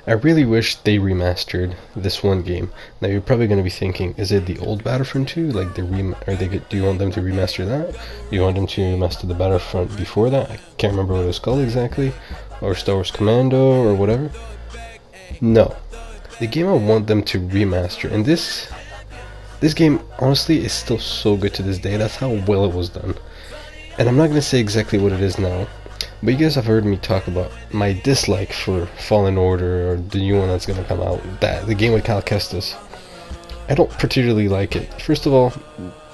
I really wish they remastered this one game. Now you're probably going to be thinking, is it the old Battlefront 2? Like do you want them to remaster that? Do you want them to remaster the Battlefront before that? I can't remember what it was called exactly, or Star Wars Commando or whatever. No, the game I want them to remaster, and this game honestly is still so good to this day. That's how well it was done. And I'm not going to say exactly what it is now, but you guys have heard me talk about my dislike for Fallen Order, or the new one that's going to come out, the game with Cal Kestis. I don't particularly like it. First of all,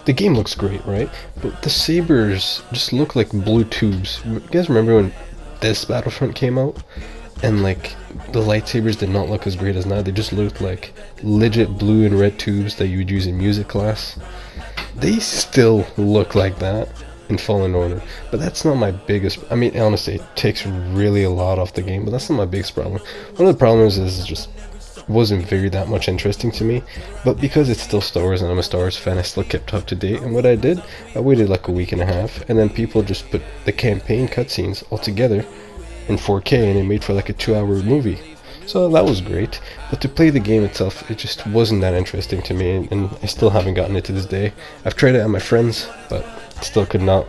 the game looks great, right? But the sabers just look like blue tubes. You guys remember when this Battlefront came out? And like, the lightsabers did not look as great as now. They just looked like legit blue and red tubes that you would use in music class. They still look like that in Fallen Order, but that's not my biggest. I mean, honestly, it takes really a lot off the game, but that's not my biggest problem. One of the problems is it just wasn't very that much interesting to me, but because it's still Star Wars and I'm a Star Wars fan, I still kept up to date. And what I did, I waited like a week and a half, and then people just put the campaign cutscenes all together in 4K, and it made for like a 2-hour movie. So that was great, but to play the game itself, it just wasn't that interesting to me, and I still haven't gotten it to this day. I've tried it at my friends, but still could not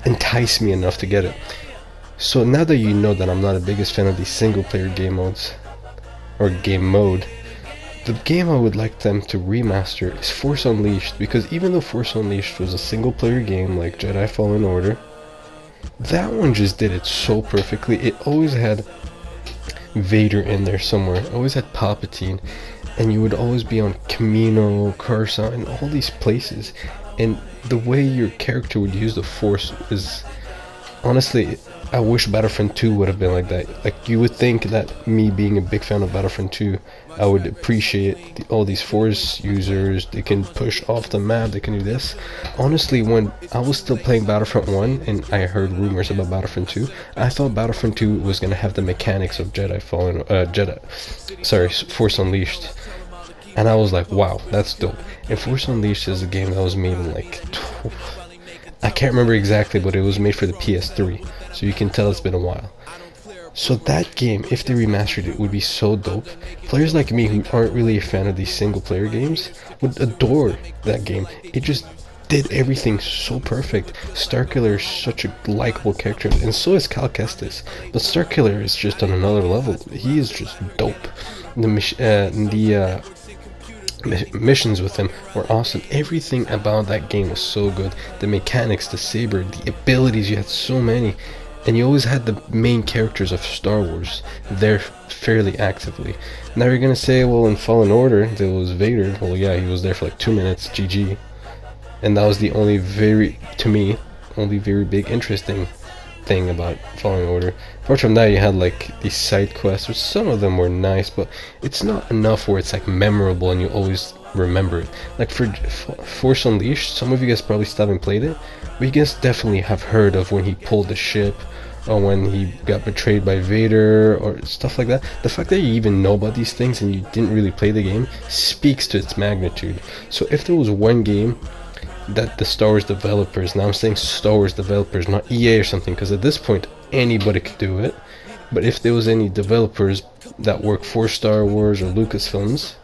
entice me enough to get it. So now that you know that I'm not the biggest fan of these single player game modes, or game mode, the game I would like them to remaster is Force Unleashed, because even though Force Unleashed was a single player game like Jedi Fallen Order, that one just did it so perfectly. It always had Vader in there somewhere, it always had Palpatine, and you would always be on Kamino, Coruscant, and all these places, and the way your character would use the Force is, honestly, I wish Battlefront 2 would have been like that. Like, you would think that me being a big fan of Battlefront 2, I would appreciate all these Force users. They can push off the map, they can do this. Honestly, when I was still playing Battlefront 1 and I heard rumors about Battlefront 2, I thought Battlefront 2 was gonna have the mechanics of Force Unleashed. And I was like, wow, that's dope. And Force Unleashed is a game that was made in like, I can't remember exactly, but it was made for the PS3. So you can tell it's been a while. So that game, if they remastered it, would be so dope. Players like me who aren't really a fan of these single player games would adore that game. It just did everything so perfect. Starkiller is such a likable character, and so is Cal Kestis. But Starkiller is just on another level. He is just dope. Missions with him were awesome. Everything about that game was so good. The mechanics, the saber, the abilities, you had so many. And you always had the main characters of Star Wars there fairly actively. Now you're gonna say, well, in Fallen Order there was Vader. Well, yeah, he was there for like 2 minutes, GG. And that was the only very big interesting thing about Fallen Order. Apart from that, you had like these side quests, which some of them were nice, but it's not enough where it's like memorable and you always remember it. Like for Force Unleashed, some of you guys probably still haven't played it, but you guys definitely have heard of when he pulled the ship, or when he got betrayed by Vader, or stuff like that. The fact that you even know about these things and you didn't really play the game speaks to its magnitude. So if there was one game that the Star Wars developers, now I'm saying Star Wars developers, not EA or something, because at this point anybody could do it, but if there was any developers that work for Star Wars or Lucasfilms,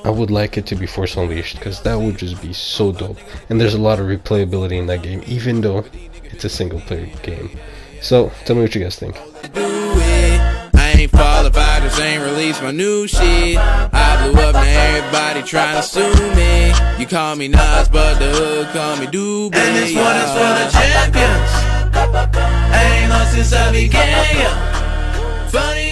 I would like it to be Force Unleashed, because that would just be so dope. And there's a lot of replayability in that game, even though it's a single player game. So tell me what you guys think. I ain't qualified, just ain't released my new shit. I blew up, now everybody trying to sue me. You call me Nas, but the hood call me Doobie. And this one is for the champions. I ain't lost since I began, yeah. Funny